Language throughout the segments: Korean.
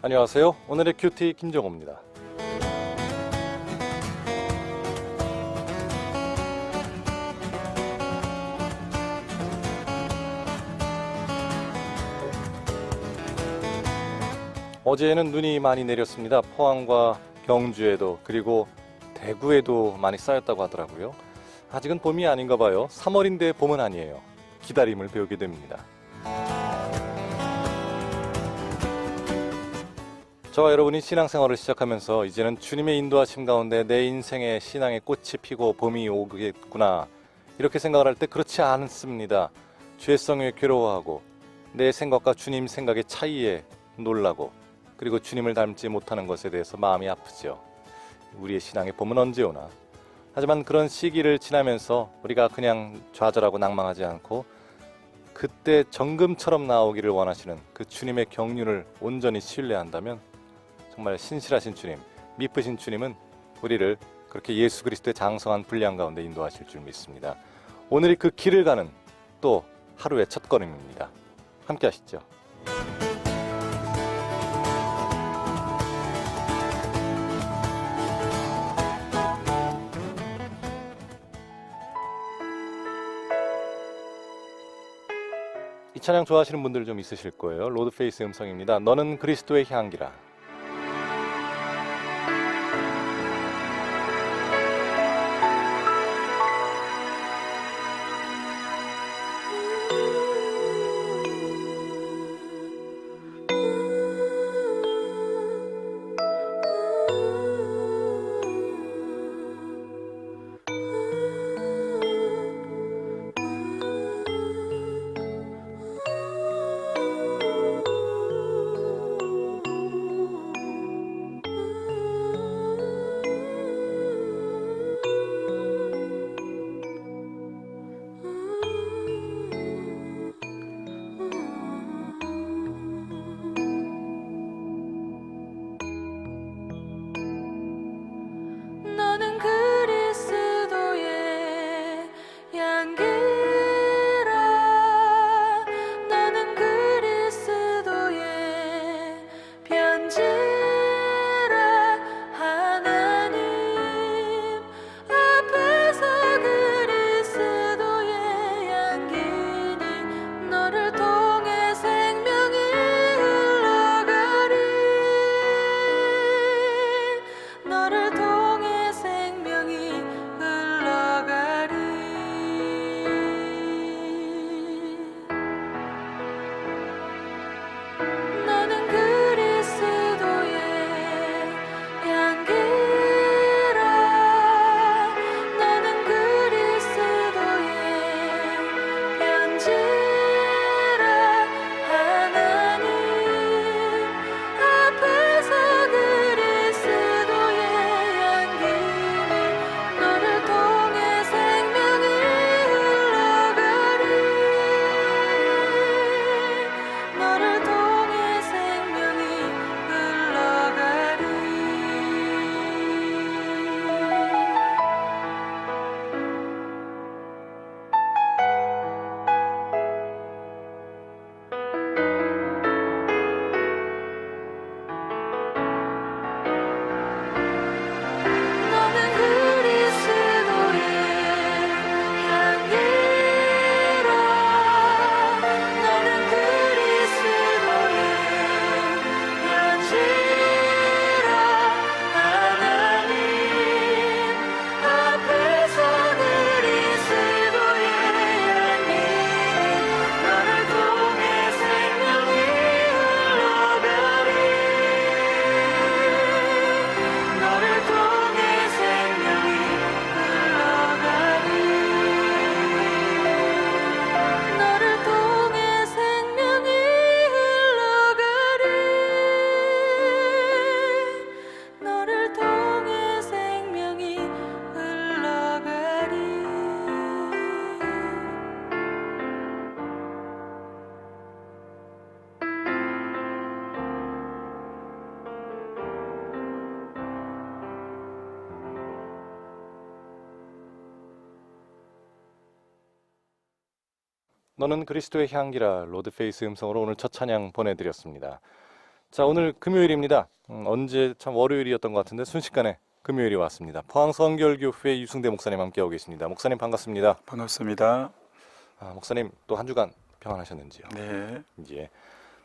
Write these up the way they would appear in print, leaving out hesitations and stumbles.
안녕하세요. 오늘의 큐티 김정호입니다. 어제는 눈이 많이 내렸습니다. 포항과 경주에도 그리고 대구에도 많이 쌓였다고 하더라고요. 아직은 봄이 아닌가 봐요. 3월인데 봄은 아니에요. 기다림을 배우게 됩니다. 저와 여러분이 신앙생활을 시작하면서 이제는 주님의 인도하심 가운데 내 인생의 신앙의 꽃이 피고 봄이 오겠구나 이렇게 생각을 할 때 그렇지 않습니다. 죄성에 괴로워하고 내 생각과 주님 생각의 차이에 놀라고 그리고 주님을 닮지 못하는 것에 대해서 마음이 아프죠. 우리의 신앙의 봄은 언제 오나. 하지만 그런 시기를 지나면서 우리가 그냥 좌절하고 낭망하지 않고 그때 정금처럼 나오기를 원하시는 그 주님의 경륜을 온전히 신뢰한다면 정말 신실하신 주님, 미쁘신 주님은 우리를 그렇게 예수 그리스도의 장성한 분량 가운데 인도하실 줄 믿습니다. 오늘이 그 길을 가는 또 하루의 첫걸음입니다. 함께 하시죠. 이 찬양 좋아하시는 분들 좀 있으실 거예요. 로드페이스 음성입니다. 너는 그리스도의 향기라. 너는 그리스도의 향기라. 너는 그리스도의 편지라. 하나님 앞에서 그리스도의 향기니 너를 통해 생명이 흘러가리. 너를 통해 생명이 흘러가리. 너는 그리스도의 향기라. 너는 그리스도의 편지라. 하나님 앞에서 그리스도의 향기니 너를 통해 생명이 흘러가리. 너를 통해 생명이 흘러가리. 너는 그리스도의 향기라. 너는 그리스도의 편지라. 하나님 앞에서 그리스도의 향기니 너를 통해 생명이 흘러가리. 너를 통해 생명이 흘러가리. 너를 통해 생명이 흘러가리. 너를 통해 생명이 흘러가리. 너는 그리스도의 향기라 로드페이스 음성으로 오늘 첫 찬양 보내드렸습니다. 자, 오늘 금요일입니다. 언제 참 월요일이었던 것 같은데 순식간에 금요일이 왔습니다. 포항성결교회 유승대 목사님 함께하고 계십니다. 목사님 반갑습니다. 반갑습니다. 목사님 또 한 주간 평안하셨는지요? 네. 예.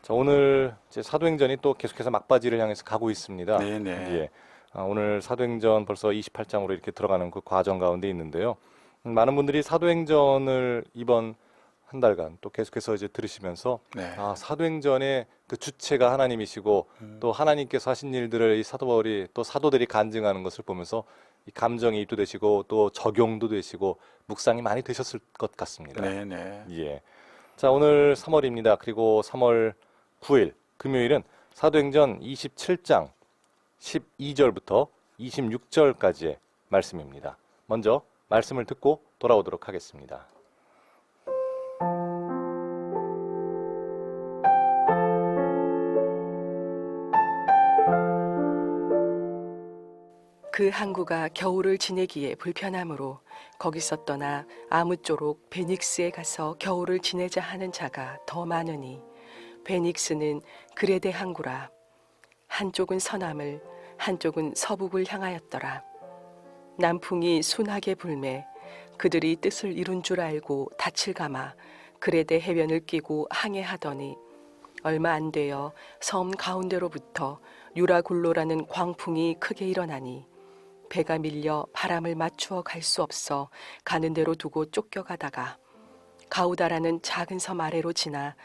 자, 오늘 이제 사도행전이 또 계속해서 막바지를 향해서 가고 있습니다. 네네. 예. 오늘 사도행전 벌써 28장으로 이렇게 들어가는 그 과정 가운데 있는데요. 많은 분들이 사도행전을 이번 한 달간 또 계속해서 이제 들으시면서 네. 사도행전의 그 주체가 하나님이시고 또 하나님께서 하신 일들을 이 사도 바울이 또 사도들이 간증하는 것을 보면서 이 감정이 입도되시고 또 적용도 되시고 묵상이 많이 되셨을 것 같습니다. 네네. 예. 자, 오늘 3월입니다. 그리고 3월 9일 금요일은 사도행전 27장 12절부터 26절까지의 말씀입니다. 먼저 말씀을 듣고 돌아오도록 하겠습니다. 그 항구가 겨울을 지내기에 불편하므로 거기서 떠나 아무쪼록 베닉스에 가서 겨울을 지내자 하는 자가 더 많으니 베닉스는 그레데 항구라. 한쪽은 서남을 한쪽은 서북을 향하였더라. 남풍이 순하게 불매 그들이 뜻을 이룬 줄 알고 닻을 감아 그레데 해변을 끼고 항해하더니 얼마 안 되어 섬 가운데로부터 유라굴로라는 광풍이 크게 일어나니 배가 밀려 바람을 맞추어 갈 수 없어 가는 대로 두고 쫓겨가다가 가우다라는 작은 섬 아래로 지나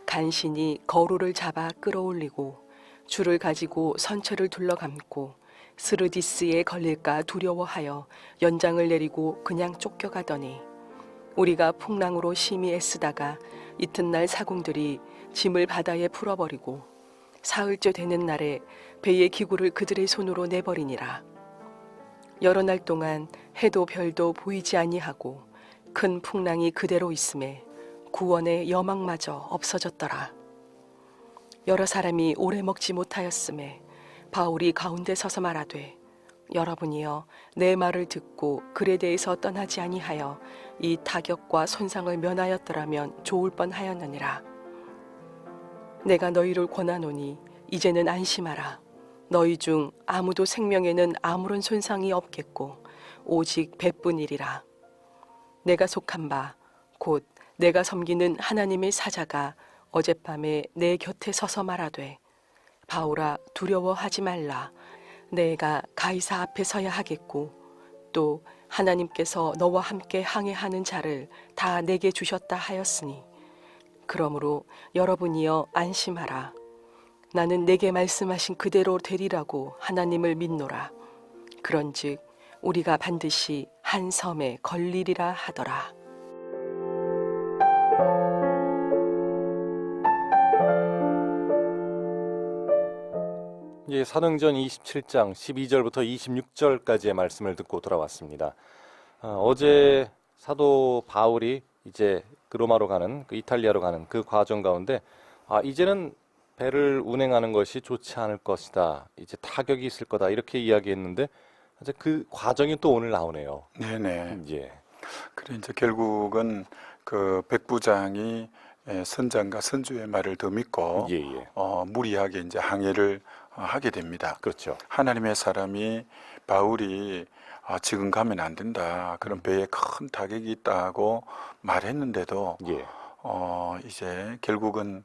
간신히 거루를 잡아 끌어올리고 줄을 가지고 선체를 둘러감고 스르디스에 걸릴까 두려워하여 연장을 내리고 그냥 쫓겨가더니 우리가 풍랑으로 심히 애쓰다가 이튿날 사공들이 짐을 바다에 풀어버리고 사흘째 되는 날에 배의 기구를 그들의 손으로 내버리니라. 여러 날 동안 해도 별도 보이지 아니하고 큰 풍랑이 그대로 있음에 구원의 여망마저 없어졌더라. 여러 사람이 오래 먹지 못하였음에 바울이 가운데 서서 말하되 여러분이여 내 말을 듣고 그레데에서 떠나지 아니하여 이 타격과 손상을 면하였더라면 좋을 뻔하였느니라. 내가 너희를 권하노니 이제는 안심하라. 너희 중 아무도 생명에는 아무런 손상이 없겠고 오직 배뿐이리라. 내가 속한 바 곧 내가 섬기는 하나님의 사자가 어젯밤에 내 곁에 서서 말하되 바울아 두려워하지 말라. 내가 가이사 앞에 서야 하겠고 또 하나님께서 너와 함께 항해하는 자를 다 내게 주셨다 하였으니 그러므로 여러분이여 안심하라. 나는 내게 말씀하신 그대로 되리라고 하나님을 믿노라. 그런즉 우리가 반드시 한 섬에 걸리리라 하더라. 예, 사도행전 27장 12절부터 26절까지의 말씀을 듣고 돌아왔습니다. 어제 사도 바울이 이제 그 로마로 가는 그 이탈리아로 가는 그 과정 가운데 이제는 배를 운행하는 것이 좋지 않을 것이다. 이제 타격이 있을 거다. 이렇게 이야기했는데 이제 그 과정이 또 오늘 나오네요. 네네. 예. 그래 이제 결국은 그 백부장이 선장과 선주의 말을 더 믿고 예, 예. 무리하게 이제 항해를 하게 됩니다. 그렇죠. 하나님의 사람이 바울이 지금 가면 안 된다. 그런 배에 큰 타격이 있다고 말했는데도 예. 이제 결국은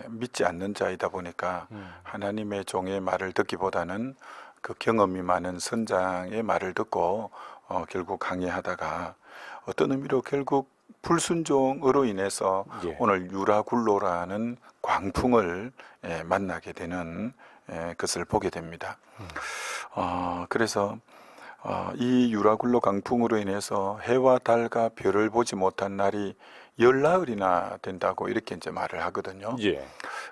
믿지 않는 자이다 보니까 하나님의 종의 말을 듣기보다는 그 경험이 많은 선장의 말을 듣고 결국 항해하다가 어떤 의미로 결국 불순종으로 인해서 예. 오늘 유라굴로라는 광풍을 만나게 되는 것을 보게 됩니다. 그래서 이 유라굴로 강풍으로 인해서 해와 달과 별을 보지 못한 날이 열나흘이나 된다고 이렇게 이제 말을 하거든요. 예.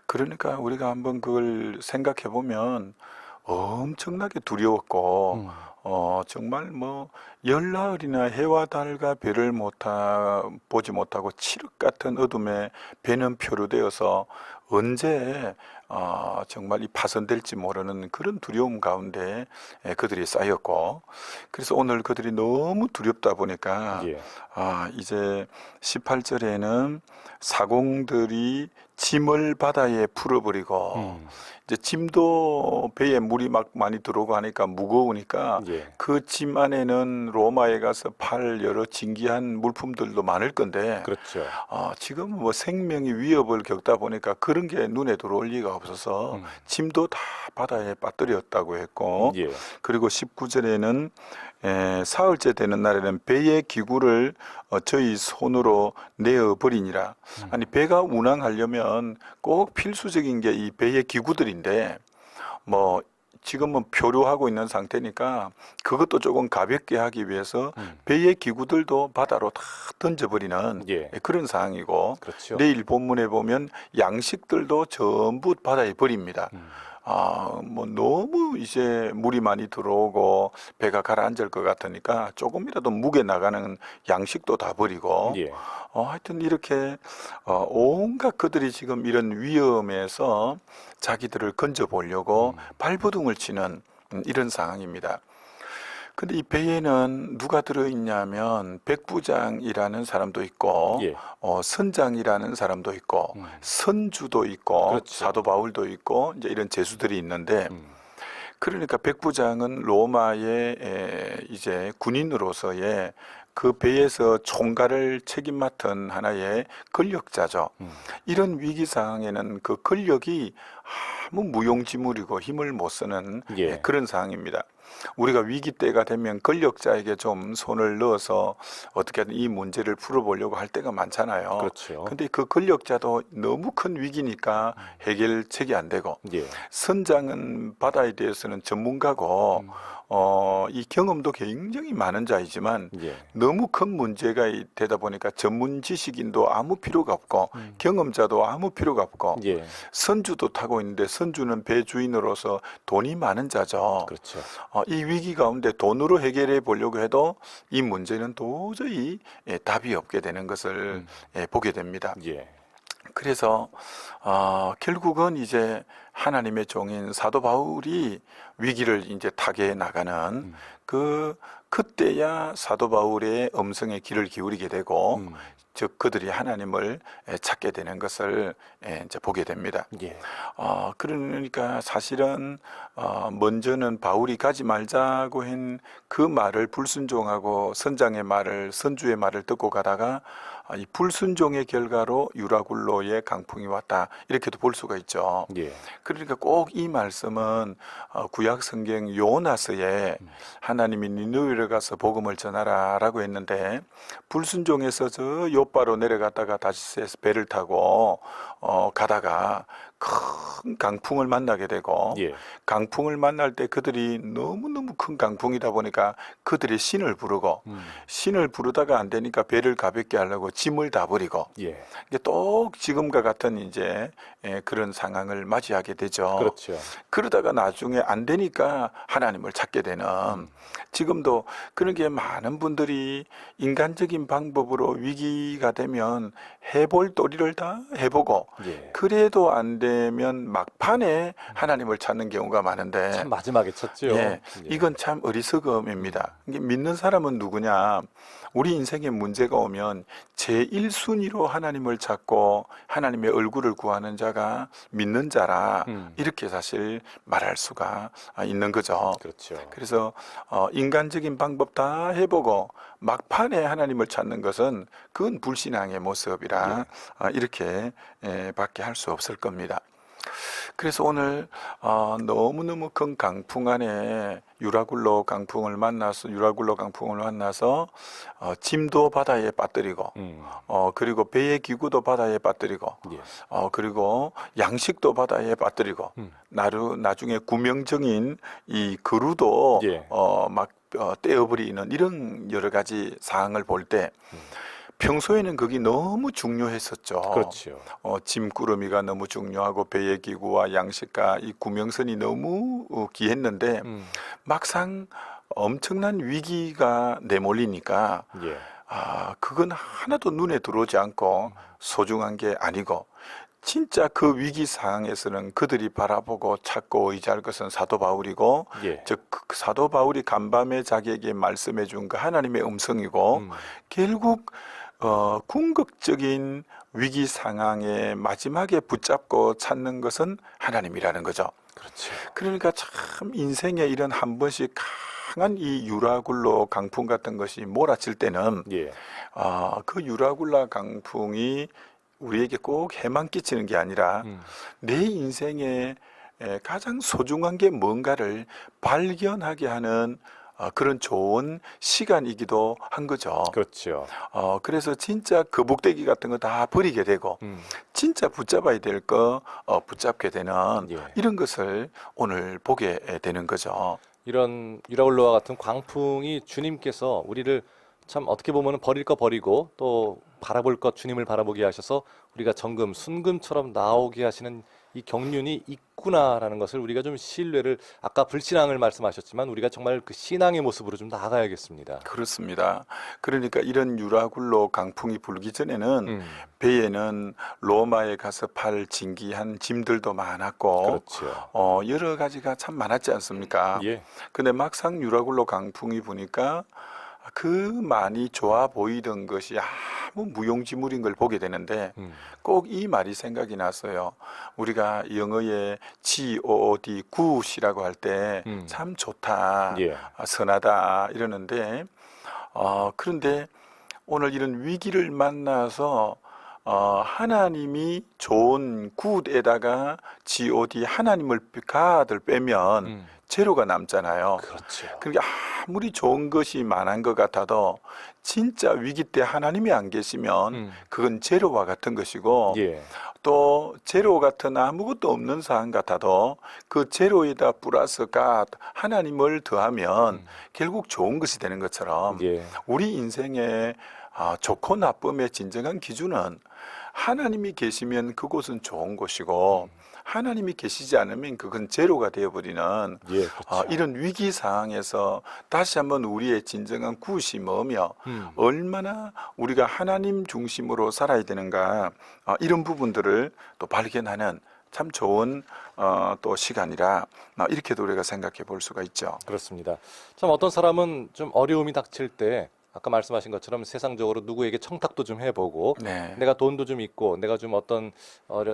그러니까 우리가 한번 그걸 생각해 보면 엄청나게 두려웠고 정말 뭐 열나흘이나 해와 달과 별을 보지 못하고 칠흑 같은 어둠에 배는 표류되어서 언제 정말 이 파손될지 모르는 그런 두려움 가운데 그들이 쌓였고, 그래서 오늘 그들이 너무 두렵다 보니까 예. 이제 18절에는 사공들이 짐을 바다에 풀어버리고 이제 짐도 배에 물이 막 많이 들어오고 하니까 무거우니까 예. 그 짐 안에는 로마에 가서 팔 여러 진귀한 물품들도 많을 건데 그렇죠. 지금 뭐 생명이 위협을 겪다 보니까 그런 게 눈에 들어올 리가 없어서 짐도 다 바다에 빠뜨렸다고 했고 예. 그리고 19절에는 사흘째 되는 날에는 배의 기구를 저희 손으로 내어 버리니라. 아니 배가 운항하려면 꼭 필수적인 게 이 배의 기구들인데 뭐 지금은 표류하고 있는 상태니까 그것도 조금 가볍게 하기 위해서 배의 기구들도 바다로 다 던져버리는 예. 그런 상황이고 그렇죠. 내일 본문에 보면 양식들도 전부 바다에 버립니다. 뭐 너무 이제 물이 많이 들어오고 배가 가라앉을 것 같으니까 조금이라도 무게 나가는 양식도 다 버리고 예. 하여튼 이렇게 온갖 그들이 지금 이런 위험에서 자기들을 건져 보려고 발버둥을 치는 이런 상황입니다. 근데 이 배에는 누가 들어있냐면 백부장이라는 사람도 있고 예. 선장이라는 사람도 있고 선주도 있고 그렇죠. 사도 바울도 있고 이제 이런 제수들이 있는데 그러니까 백부장은 로마의 이제 군인으로서의 그 배에서 총괄을 책임 맡은 하나의 권력자죠. 이런 위기 상황에는 그 권력이 아무 무용지물이고 힘을 못 쓰는 예. 그런 상황입니다. 우리가 위기 때가 되면 권력자에게 좀 손을 넣어서 어떻게든 이 문제를 풀어보려고 할 때가 많잖아요. 그렇죠. 근데 그 권력자도 너무 큰 위기니까 해결책이 안 되고 예. 선장은 바다에 대해서는 전문가고 이 경험도 굉장히 많은 자이지만 예. 너무 큰 문제가 되다 보니까 전문 지식인도 아무 필요가 없고 경험자도 아무 필요가 없고 예. 선주도 타고 있는데 선주는 배 주인으로서 돈이 많은 자죠. 그렇죠. 이 위기 가운데 돈으로 해결해 보려고 해도 이 문제는 도저히 답이 없게 되는 것을 보게 됩니다. 예. 그래서 결국은 이제 하나님의 종인 사도 바울이 위기를 이제 타개해 나가는 그때야 사도 바울의 음성에 귀를 기울이게 되고 즉 그들이 하나님을 찾게 되는 것을 이제 보게 됩니다. 예. 그러니까 사실은 먼저는 바울이 가지 말자고 한 그 말을 불순종하고 선장의 말을 선주의 말을 듣고 가다가 이 불순종의 결과로 유라굴로의 강풍이 왔다 이렇게도 볼 수가 있죠. 예. 그러니까 꼭 이 말씀은 구약 성경 요나서에 하나님이 니느웨를 가서 복음을 전하라라고 했는데 불순종해서 저 요바로 내려갔다가 다시 배를 타고 가다가 큰 강풍을 만나게 되고 예. 강풍을 만날 때 그들이 너무너무 큰 강풍이다 보니까 그들이 신을 부르고 신을 부르다가 안 되니까 배를 가볍게 하려고 짐을 다 버리고 예. 이게 또 지금과 같은 이제 그런 상황을 맞이하게 되죠. 그렇죠. 그러다가 나중에 안 되니까 하나님을 찾게 되는 지금도 그런 게 많은 분들이 인간적인 방법으로 위기가 되면 해볼 도리를 다 해보고 예. 그래도 안 되면 막판에 하나님을 찾는 경우가 많은데 참 마지막에 쳤죠. 예, 이건 참 어리석음입니다. 이게 믿는 사람은 누구냐? 우리 인생에 문제가 오면 제1순위로 하나님을 찾고 하나님의 얼굴을 구하는 자가 믿는 자라 이렇게 사실 말할 수가 있는 거죠. 그렇죠. 그래서 인간적인 방법 다 해보고 막판에 하나님을 찾는 것은 그건 불신앙의 모습이라 이렇게 밖에 할 수 없을 겁니다. 그래서 오늘 너무너무 큰 강풍 안에 유라굴로 강풍을 만나서 짐도 바다에 빠뜨리고 그리고 배의 기구도 바다에 빠뜨리고 예. 그리고 양식도 바다에 빠뜨리고 나중에 구명정인 이 그루도 예. 막 떼어버리는 이런 여러 가지 사항을 볼 때 평소에는 그게 너무 중요했었죠. 그렇죠. 짐꾸러미가 너무 중요하고 배의 기구와 양식과 이 구명선이 너무 귀했는데 막상 엄청난 위기가 내몰리니까 예. 그건 하나도 눈에 들어오지 않고 소중한 게 아니고 진짜 그 위기 상황에서는 그들이 바라보고 찾고 의지할 것은 사도 바울이고 예. 즉 그 사도 바울이 간밤에 자기에게 말씀해 준 그 하나님의 음성이고 결국 궁극적인 위기 상황에 마지막에 붙잡고 찾는 것은 하나님이라는 거죠. 그렇지. 그러니까 참 인생에 이런 한 번씩 강한 이 유라굴로 강풍 같은 것이 몰아칠 때는 예. 그 유라굴라 강풍이 우리에게 꼭 해만 끼치는 게 아니라 내 인생에 가장 소중한 게 뭔가를 발견하게 하는 그런 좋은 시간이기도 한 거죠. 그렇죠. 그래서 진짜 거북대기 같은 거 다 버리게 되고 진짜 붙잡아야 될 거 붙잡게 되는 예. 이런 것을 오늘 보게 되는 거죠. 이런 유라굴로와 같은 광풍이 주님께서 우리를 참 어떻게 보면 버릴 거 버리고 또 바라볼 것 주님을 바라보게 하셔서 우리가 정금, 순금처럼 나오게 하시는 이 경륜이 있구나라는 것을 우리가 좀 신뢰를, 아까 불신앙을 말씀하셨지만 우리가 정말 그 신앙의 모습으로 좀 나아가야겠습니다. 그렇습니다. 그러니까 이런 유라굴로 강풍이 불기 전에는 배에는 로마에 가서 팔 진기한 짐들도 많았고 그렇죠. 여러 가지가 참 많았지 않습니까? 예. 근데 막상 유라굴로 강풍이 부니까 그 많이 좋아 보이던 것이 아무 무용지물인 걸 보게 되는데 꼭 이 말이 생각이 났어요. 우리가 영어에 G-O-O-D, 굿이라고 할 때 참 좋다, 예. 선하다 이러는데 그런데 오늘 이런 위기를 만나서 하나님이 좋은 굿에다가 G-O-D 하나님을 God을 빼면 제로가 남잖아요. 그렇죠. 그러니까 아무리 좋은 것이 많은 것 같아도 진짜 위기 때 하나님이 안 계시면 그건 제로와 같은 것이고 예. 또 제로 같은 아무것도 없는 상황 같아도 그 제로에다 플러스 God 하나님을 더하면 결국 좋은 것이 되는 것처럼 예. 우리 인생의 좋고 나쁨의 진정한 기준은 하나님이 계시면 그곳은 좋은 곳이고 하나님이 계시지 않으면 그건 제로가 되어버리는 예. 그렇죠. 이런 위기 상황에서 다시 한번 우리의 진정한 굿이 뭐며 얼마나 우리가 하나님 중심으로 살아야 되는가 이런 부분들을 또 발견하는 참 좋은 또 시간이라 이렇게도 우리가 생각해 볼 수가 있죠. 그렇습니다. 참 어떤 사람은 좀 어려움이 닥칠 때 아까 말씀하신 것처럼 세상적으로 누구에게 청탁도 좀 해보고 네. 내가 돈도 좀 있고 내가 좀 어떤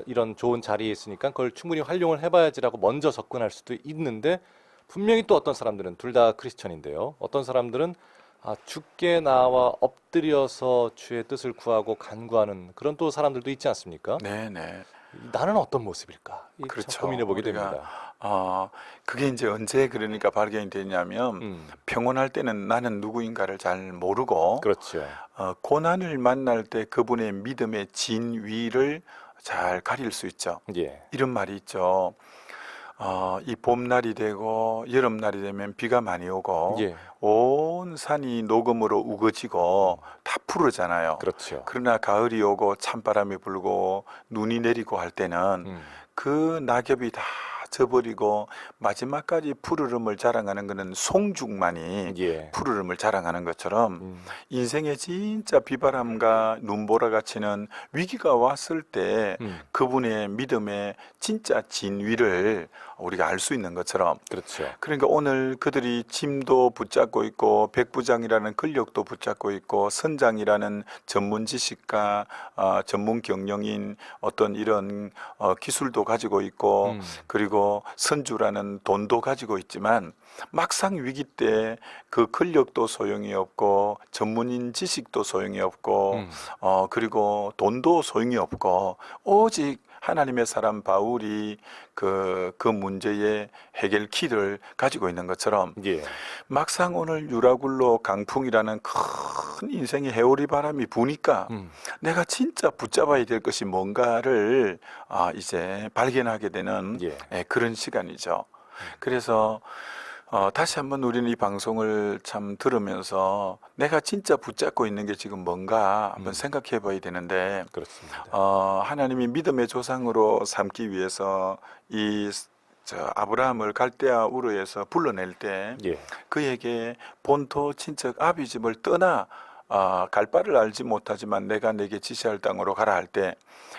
이런 좋은 자리에 있으니까 그걸 충분히 활용을 해봐야지라고 먼저 접근할 수도 있는데 분명히 또 어떤 사람들은 둘 다 크리스천인데요. 어떤 사람들은 주께 나와 엎드려서 주의 뜻을 구하고 간구하는 그런 또 사람들도 있지 않습니까? 네, 네. 나는 어떤 모습일까? 이 참 그렇죠. 고민해 보게 우리가 됩니다. 그게 이제 언제 그러니까 발견이 되냐면 평온할 때는 나는 누구인가를 잘 모르고 그렇죠. 고난을 만날 때 그분의 믿음의 진위를 잘 가릴 수 있죠. 예. 이런 말이 있죠. 이 봄날이 되고 여름날이 되면 비가 많이 오고 예. 온 산이 녹음으로 우거지고 다 푸르잖아요. 그렇죠. 그러나 가을이 오고 찬바람이 불고 눈이 내리고 할 때는 그 낙엽이 다 져버리고 마지막까지 푸르름을 자랑하는 것은 송죽만이 예. 푸르름을 자랑하는 것처럼 인생에 진짜 비바람과 눈보라가 치는 위기가 왔을 때 그분의 믿음의 진짜 진위를 우리가 알 수 있는 것처럼 그렇죠. 그러니까 오늘 그들이 짐도 붙잡고 있고 백부장이라는 권력도 붙잡고 있고 선장이라는 전문 지식과 전문 경영인 어떤 이런 기술도 가지고 있고 그리고 선주라는 돈도 가지고 있지만 막상 위기 때 그 권력도 소용이 없고 전문인 지식도 소용이 없고 그리고 돈도 소용이 없고 오직 하나님의 사람 바울이 그 문제의 해결 키를 가지고 있는 것처럼 예. 막상 오늘 유라굴로 강풍이라는 큰 인생의 해오리 바람이 부니까 내가 진짜 붙잡아야 될 것이 뭔가를 이제 발견하게 되는 예. 그런 시간이죠. 그래서 다시 한번 우리는 이 방송을 참 들으면서 내가 진짜 붙잡고 있는 게 지금 뭔가 한번 생각해 봐야 되는데 그렇습니다. 하나님이 믿음의 조상으로 삼기 위해서 아브라함을 갈대아 우르에서 불러낼 때 예. 그에게 본토 친척 아비 집을 떠나 갈 바를 알지 못하지만 내가 내게 지시할 땅으로 가라 할 때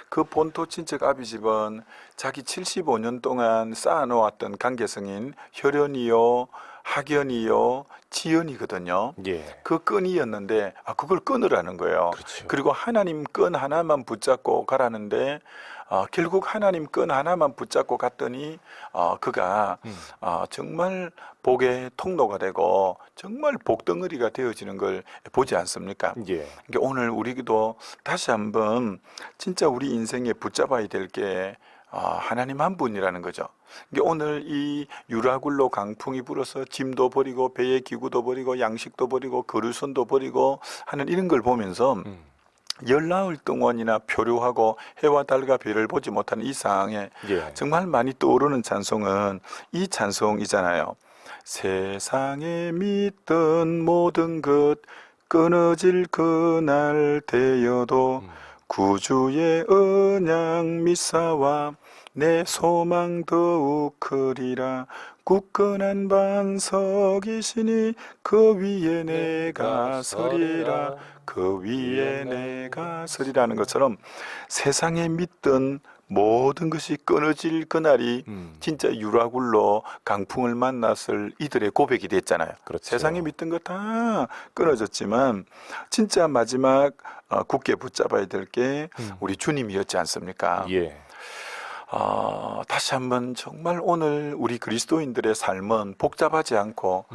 그 본토 친척 아비 집은 자기 75년 동안 쌓아놓았던 관계성인 혈연이요 학연이요 지연이거든요. 예. 그 끈이었는데 그걸 끊으라는 거예요. 그렇죠. 그리고 하나님 끈 하나만 붙잡고 가라는데 결국 하나님 끈 하나만 붙잡고 갔더니 그가 정말 복의 통로가 되고 정말 복덩어리가 되어지는 걸 보지 않습니까? 예. 그러니까 오늘 우리도 다시 한번 진짜 우리 인생에 붙잡아야 될 게 하나님 한 분이라는 거죠. 그러니까 오늘 이 유라굴로 강풍이 불어서 짐도 버리고 배의 기구도 버리고 양식도 버리고 거류선도 버리고 하는 이런 걸 보면서 열나흘 동안이나 표류하고 해와 달과 별을 보지 못하는 이 상황에 예. 정말 많이 떠오르는 찬송은 이 찬송이잖아요. 세상에 믿던 모든 것 끊어질 그날 되어도 구주의 언약 미사와 내 소망 더욱 크리라. 굳건한 반석이시니 그 위에 내가 서리라. 그 위에 내가 서리라는 것처럼 세상에 믿던 모든 것이 끊어질 그날이 진짜 유라굴로 강풍을 만났을 이들의 고백이 됐잖아요. 그렇죠. 세상에 믿던 거 다 끊어졌지만 진짜 마지막 굳게 붙잡아야 될 게 우리 주님이었지 않습니까? 예. 다시 한번 정말 오늘 우리 그리스도인들의 삶은 복잡하지 않고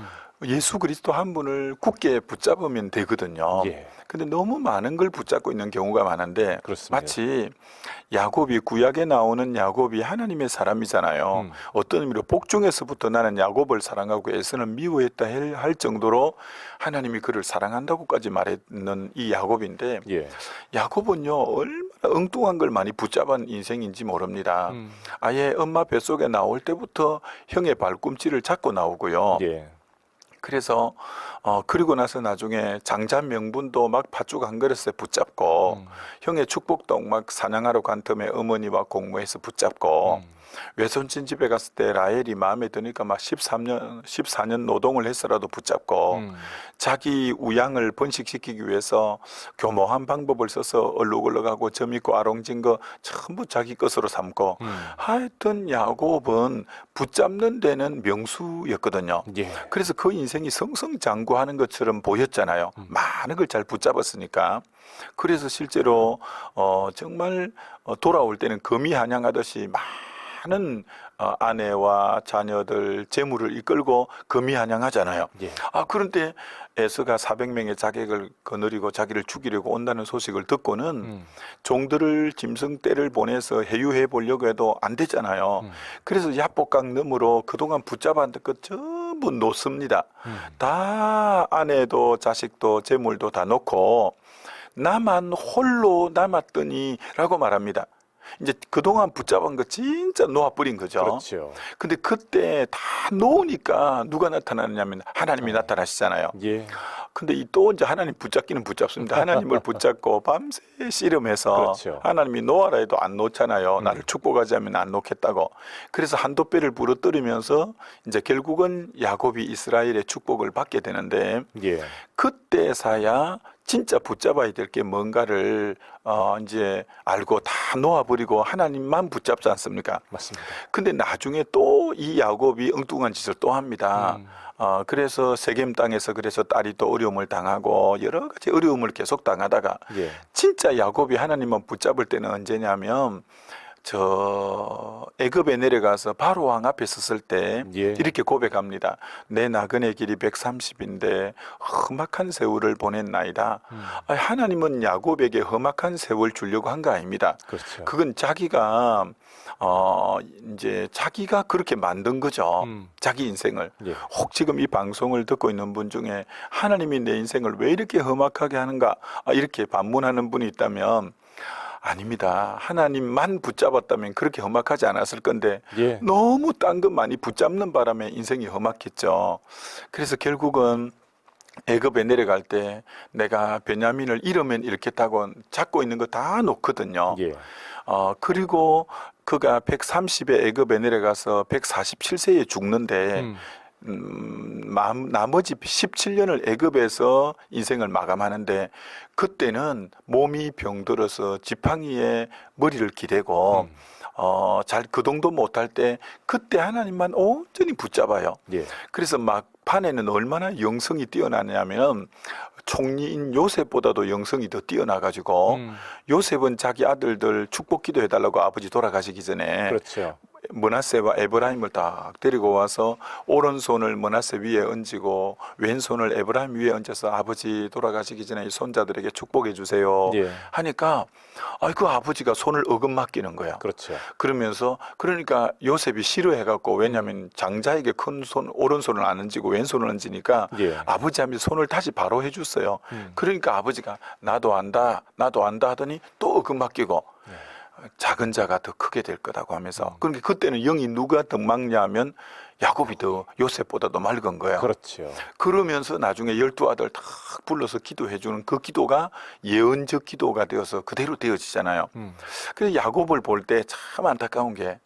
예수 그리스도 한 분을 굳게 붙잡으면 되거든요. 예. 근데 너무 많은 걸 붙잡고 있는 경우가 많은데 그렇습니다. 마치 야곱이 구약에 나오는 야곱이 하나님의 사람이잖아요. 어떤 의미로 복중에서부터 나는 야곱을 사랑하고 에서는 미워했다 할 정도로 하나님이 그를 사랑한다고까지 말했는 이 야곱인데 예. 야곱은요 얼마나 엉뚱한 걸 많이 붙잡은 인생인지 모릅니다. 아예 엄마 뱃속에 나올 때부터 형의 발꿈치를 잡고 나오고요. 예. 그래서 그리고 나서 나중에 장자 명분도 막 팥죽 한 그릇에 붙잡고 형의 축복도 막 사냥하러 간 틈에 어머니와 공모해서 붙잡고 외손친 집에 갔을 때 라헬이 마음에 드니까 막 14년 노동을 해서라도 붙잡고 자기 우양을 번식시키기 위해서 교모한 방법을 써서 얼룩얼룩하고 점 있고 아롱진 거 전부 자기 것으로 삼고 하여튼 야곱은 붙잡는 데는 명수였거든요. 예. 그래서 그 인생이 성성장구하는 것처럼 보였잖아요. 많은 걸 잘 붙잡았으니까. 그래서 실제로 정말 돌아올 때는 금이 한양하듯이 많은 아내와 자녀들 재물을 이끌고 금이 한양하잖아요. 예. 그런데 에서가 400명의 자객을 거느리고 자기를 죽이려고 온다는 소식을 듣고는 종들을 짐승떼를 보내서 해유해 보려고 해도 안 되잖아요. 그래서 야복강 너머로 그동안 붙잡았던 것 전부 놓습니다. 다 아내도 자식도 재물도 다 놓고 나만 홀로 남았더니 라고 말합니다. 이제 그동안 붙잡은 거 진짜 놓아버린 거죠. 그렇죠. 근데 그때 다 놓으니까 누가 나타나느냐면 하나님이 나타나시잖아요. 예. 근데 또 이제 하나님 붙잡기는 붙잡습니다. 하나님을 붙잡고 밤새 씨름해서 그렇죠. 하나님이 놓아라 해도 안 놓잖아요. 나를 축복하지 않으면 안 놓겠다고. 그래서 한도 배를 부러뜨리면서 이제 결국은 야곱이 이스라엘의 축복을 받게 되는데 예. 그때서야 진짜 붙잡아야 될 게 뭔가를 이제 알고 다 놓아버리고 하나님만 붙잡지 않습니까? 맞습니다. 근데 나중에 또 이 야곱이 엉뚱한 짓을 또 합니다. 그래서 세겜 땅에서 그래서 딸이 또 어려움을 당하고 여러 가지 어려움을 계속 당하다가 예. 진짜 야곱이 하나님만 붙잡을 때는 언제냐면 저 애굽에 내려가서 바로 왕 앞에 섰을 때 예. 이렇게 고백합니다. 내 나그네 길이 130인데 험악한 세월을 보냈나이다. 하나님은 야곱에게 험악한 세월 주려고 한 거 아닙니다. 그렇죠. 그건 자기가 이제 자기가 그렇게 만든 거죠. 자기 인생을. 예. 혹 지금 이 방송을 듣고 있는 분 중에 하나님이 내 인생을 왜 이렇게 험악하게 하는가 이렇게 반문하는 분이 있다면 아닙니다. 하나님만 붙잡았다면 그렇게 험악하지 않았을 건데 예. 너무 딴 것 많이 붙잡는 바람에 인생이 험악했죠. 그래서 결국은 애굽에 내려갈 때 내가 베냐민을 잃으면 잃겠다고 잡고 있는 거 다 놓거든요. 예. 그리고 그가 130에 애굽에 내려가서 147세에 죽는데 나머지 17년을 애굽에서 인생을 마감하는데 그때는 몸이 병들어서 지팡이에 머리를 기대고 잘 그 정도 못할 때 그때 하나님만 온전히 붙잡아요. 예. 그래서 막판에는 얼마나 영성이 뛰어나냐면 총리인 요셉보다도 영성이 더 뛰어나가지고 요셉은 자기 아들들 축복 기도해달라고 아버지 돌아가시기 전에 그렇죠. 므낫세와 에브라임을 딱 데리고 와서 오른손을 므낫세 위에 얹고 왼손을 에브라임 위에 얹어서 아버지 돌아가시기 전에 이 손자들에게 축복해 주세요 예. 하니까 그 아버지가 손을 어금 맡기는 거야. 그렇죠. 그러면서 그러니까 요셉이 싫어해갖고 왜냐하면 장자에게 큰 손 오른손을 안 얹고 왼손을 얹으니까 예. 아버지한테 손을 다시 바로 해줬어요. 그러니까 아버지가 나도 안다 하더니 또 어금 맡기고 작은 자가 더 크게 될 거라고 하면서 그러니까 그때는 영이 누가 더 막냐면 야곱이 더 요셉보다도 맑은 거예요. 그렇죠. 그러면서 나중에 12아들 딱 불러서 기도해 주는 그 기도가 예언적 기도가 되어서 그대로 되어지잖아요. 그래서 야곱을 볼 때 참 안타까운 게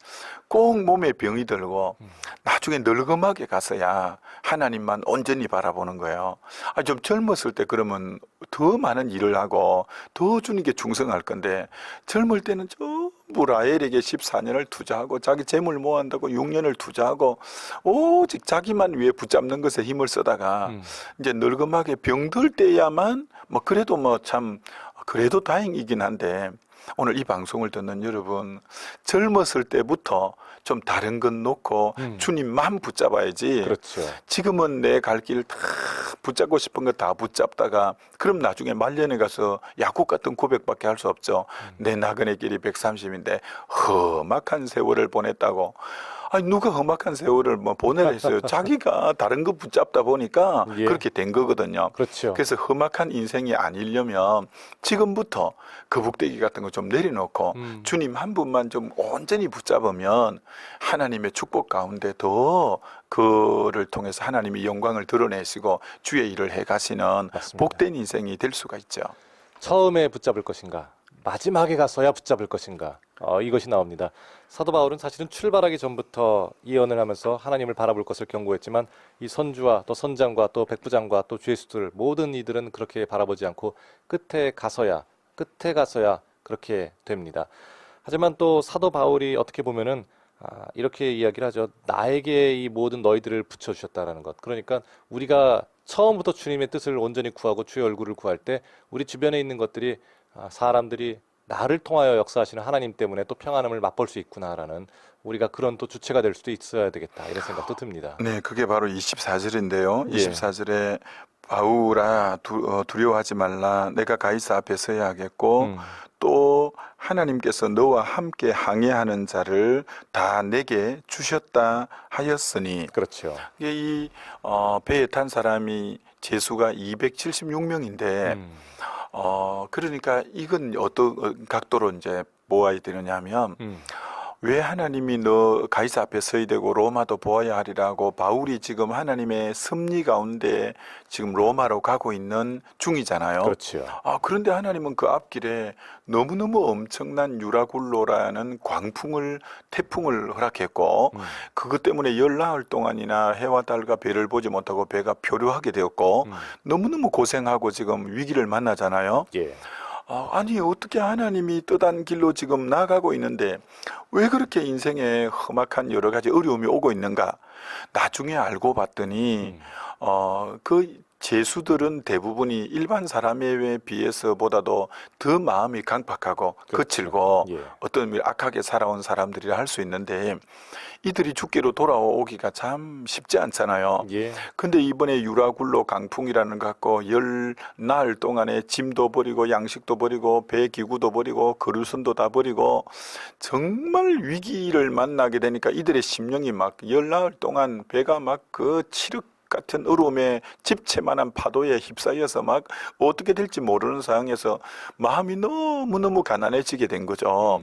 꼭 몸에 병이 들고 나중에 늙음하게 가서야 하나님만 온전히 바라보는 거예요. 좀 젊었을 때 그러면 더 많은 일을 하고 더 주님께 충성할 건데 젊을 때는 전부 라헬에게 14년을 투자하고 자기 재물 모아한다고 6년을 투자하고 오직 자기만 위해 붙잡는 것에 힘을 쓰다가 이제 늙음하게 병들 때야만 뭐 그래도 뭐 참 그래도 다행이긴 한데 오늘 이 방송을 듣는 여러분 젊었을 때부터 좀 다른 건 놓고 주님만 붙잡아야지. 그렇죠. 지금은 내 갈 길 다 붙잡고 싶은 거 다 붙잡다가 그럼 나중에 말년에 가서 야곱 같은 고백밖에 할 수 없죠. 내 나그네 길이 130인데 험악한 세월을 보냈다고. 누가 험악한 세월을 뭐 보내라 했어요. 자기가 다른 거 붙잡다 보니까 예. 그렇게 된 거거든요. 그렇죠. 그래서 험악한 인생이 아니려면 지금부터 거북대기 같은 거 좀 내려놓고 주님 한 분만 좀 온전히 붙잡으면 하나님의 축복 가운데 더 그를 통해서 하나님이 영광을 드러내시고 주의 일을 해가시는 맞습니다. 복된 인생이 될 수가 있죠. 처음에 붙잡을 것인가, 마지막에 가서야 붙잡을 것인가, 이것이 나옵니다. 사도 바울은 사실은 출발하기 전부터 예언을 하면서 하나님을 바라볼 것을 경고했지만 이 선주와 또 선장과 또 백부장과 또 죄수들 모든 이들은 그렇게 바라보지 않고 끝에 가서야 그렇게 됩니다. 하지만 또 사도 바울이 어떻게 보면은 이렇게 이야기를 하죠. 나에게 이 모든 너희들을 붙여주셨다라는 것. 그러니까 우리가 처음부터 주님의 뜻을 온전히 구하고 주의 얼굴을 구할 때 우리 주변에 있는 것들이 사람들이 나를 통하여 역사하시는 하나님 때문에 또 평안함을 맛볼 수 있구나라는 우리가 그런 또 주체가 될 수도 있어야 되겠다 이런 생각도 듭니다. 네, 그게 바로 24절인데요. 예. 24절에 바울아 두려워하지 말라. 내가 가이사 앞에 서야 하겠고 또 하나님께서 너와 함께 항해하는 자를 다 내게 주셨다 하였으니. 그렇죠. 이 배에 탄 사람이 제수가 276명인데 그러니까 이건 어떤 각도로 이제 모아야 되느냐면 왜 하나님이 너 가이사 앞에 서야 되고 로마도 보아야 하리라고 바울이 지금 하나님의 섭리 가운데 지금 로마로 가고 있는 중이잖아요. 그렇죠. 그런데 하나님은 그 앞길에 너무너무 엄청난 유라굴로라는 태풍을 허락했고 그것 때문에 열나흘 동안이나 해와 달과 별을 보지 못하고 배가 표류하게 되었고 너무너무 고생하고 지금 위기를 만나잖아요. 예. 아니 어떻게 하나님이 뜻한 길로 지금 나아가고 있는데 왜 그렇게 인생에 험악한 여러 가지 어려움이 오고 있는가? 나중에 알고 봤더니 그 제수들은 대부분이 일반 사람에 비해서보다도 더 마음이 강팍하고 거칠고 예. 어떤 의미로 악하게 살아온 사람들이라 할 수 있는데 이들이 죽기로 돌아오기가 참 쉽지 않잖아요. 예. 근데 이번에 유라굴로 강풍이라는 거 갖고 10나흘 동안에 짐도 버리고 양식도 버리고 배 기구도 버리고 그루선도 다 버리고 정말 위기를 만나게 되니까 이들의 심령이 막 10나흘 동안 배가 막 그 칠흑 같은 어려움에 집채만한 파도에 휩싸여서 막 어떻게 될지 모르는 상황에서 마음이 너무너무 가난해지게 된 거죠.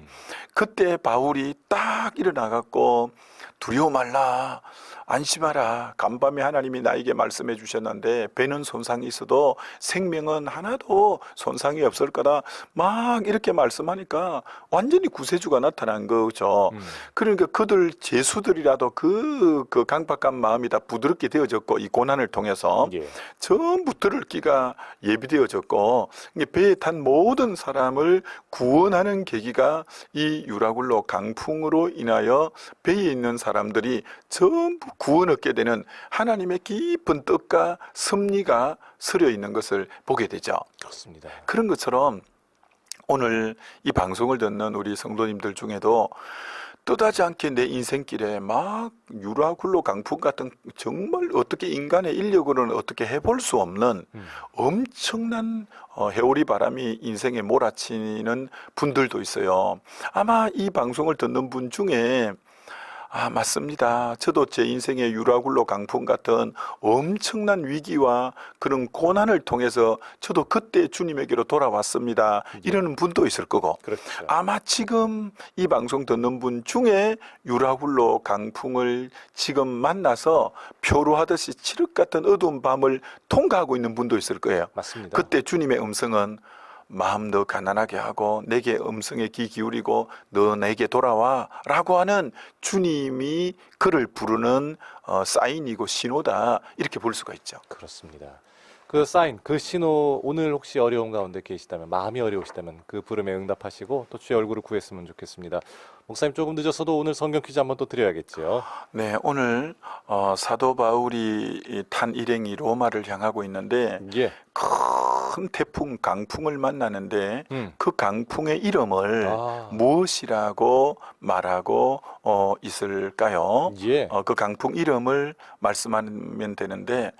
그때 바울이 딱 일어나갖고 두려워 말라. 안심하라. 간밤에 하나님이 나에게 말씀해 주셨는데 배는 손상이 있어도 생명은 하나도 손상이 없을 거다. 막 이렇게 말씀하니까 완전히 구세주가 나타난 거죠. 그러니까 그들 제수들이라도 그 강박한 마음이 다 부드럽게 되어졌고 이 고난을 통해서 예. 전부 들을 귀가 예비되어졌고 배에 탄 모든 사람을 구원하는 계기가 이 유라굴로 강풍으로 인하여 배에 있는 사람들이 전부 구원 얻게 되는 하나님의 깊은 뜻과 섭리가 서려 있는 것을 보게 되죠. 그렇습니다. 그런 것처럼 오늘 이 방송을 듣는 우리 성도님들 중에도 뜻하지 않게 내 인생길에 막 유라굴로 강풍 같은 정말 어떻게 인간의 인력으로는 어떻게 해볼 수 없는 엄청난 해오리 바람이 인생에 몰아치는 분들도 있어요. 아마 이 방송을 듣는 분 중에 맞습니다. 저도 제 인생의 유라굴로 강풍 같은 엄청난 위기와 그런 고난을 통해서 저도 그때 주님에게로 돌아왔습니다. 이러는 분도 있을 거고. 그렇죠. 아마 지금 이 방송 듣는 분 중에 유라굴로 강풍을 지금 만나서 표류하듯이 칠흑 같은 어두운 밤을 통과하고 있는 분도 있을 거예요. 맞습니다. 그때 주님의 음성은 마음 너 가난하게 하고 내게 음성에 귀 기울이고 너 내게 돌아와 라고 하는 주님이 그를 부르는 사인이고 신호다 이렇게 볼 수가 있죠. 그렇습니다. 그 사인, 그 신호 오늘 혹시 어려운 가운데 계시다면 마음이 어려우시다면 그 부름에 응답하시고 또 주의 얼굴을 구했으면 좋겠습니다. 목사님 조금 늦었어도 오늘 성경 퀴즈 한번 또 드려야겠죠. 네, 오늘 사도 바울이 탄 일행이 로마를 향하고 있는데 예. 큰 태풍 강풍을 만나는데 그 강풍의 이름을 무엇이라고 말하고 있을까요? 예. 그 강풍 이름을 말씀하면 되는데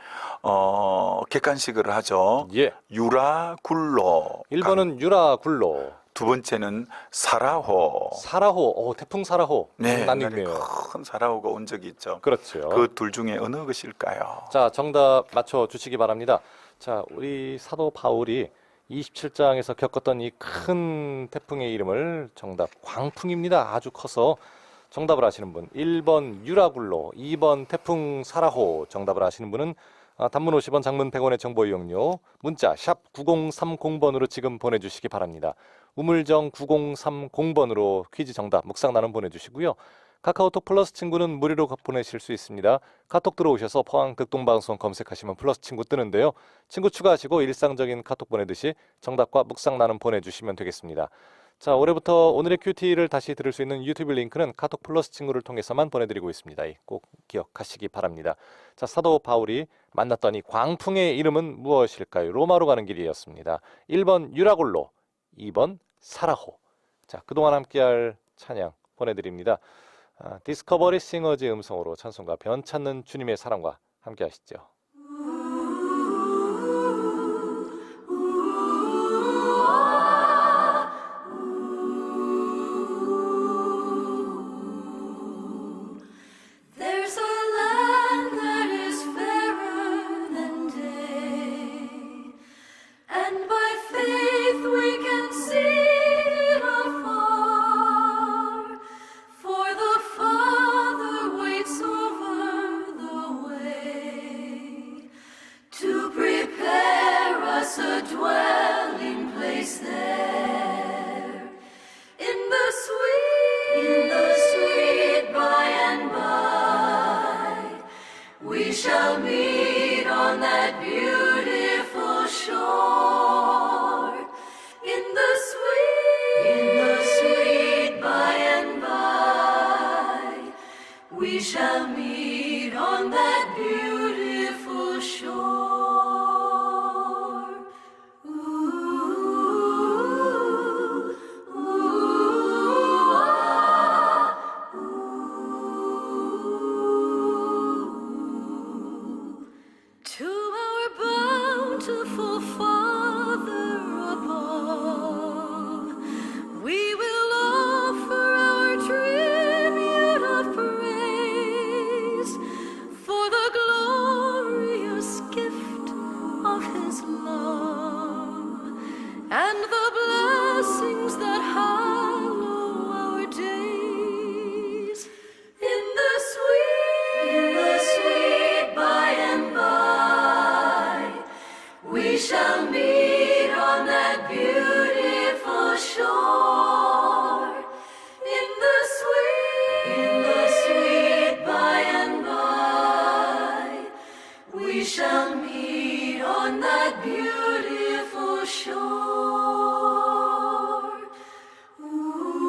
객관식을 하죠. 예. 유라굴로. 1번은 유라굴로, 두 번째는 사라호. 사라호, 태풍 사라호. 네, 난 옛날에 닉네요. 큰 사라호가 온 적이 있죠. 그렇죠. 그 둘 중에 어느 것일까요? 자, 정답 맞춰 주시기 바랍니다. 자, 우리 사도 바울이 27장에서 겪었던 이 큰 태풍의 이름을 정답 광풍입니다. 아주 커서 정답을 아시는 분 1번 유라굴로, 2번 태풍 사라호. 정답을 아시는 분은 단문 50원, 장문 100원의 정보 이용료 문자 샵 9030번으로 지금 보내주시기 바랍니다. 우물정 9030번으로 퀴즈 정답 묵상 나눔 보내주시고요. 카카오톡 플러스 친구는 무료로 보내실 수 있습니다. 카톡 들어오셔서 포항 극동방송 검색하시면 플러스 친구 뜨는데요. 친구 추가하시고 일상적인 카톡 보내듯이 정답과 묵상 나눔 보내주시면 되겠습니다. 자, 올해부터 오늘의 큐티를 다시 들을 수 있는 유튜브 링크는 카톡 플러스 친구를 통해서만 보내드리고 있습니다. 꼭 기억하시기 바랍니다. 자, 사도 바울이 만났던 이 광풍의 이름은 무엇일까요? 로마로 가는 길이었습니다. 1번 유라굴로, 2번 사라호. 자, 그동안 함께할 찬양 보내드립니다. 디스커버리 싱어즈의 음성으로 찬송가 변 찾는 주님의 사랑과 함께 하시죠. There's a land that is fairer than day, and by faith we can see it afar, for the Father waits over the way to prepare us a dwelling place there. In the sweet by and by, we shall meet on that beautiful shore. In the sweet by and by, we shall meet on that beautiful shore. Ooh. shall meet on that beautiful shore in the sweet by and by. We shall meet on that beautiful shore. Ooh,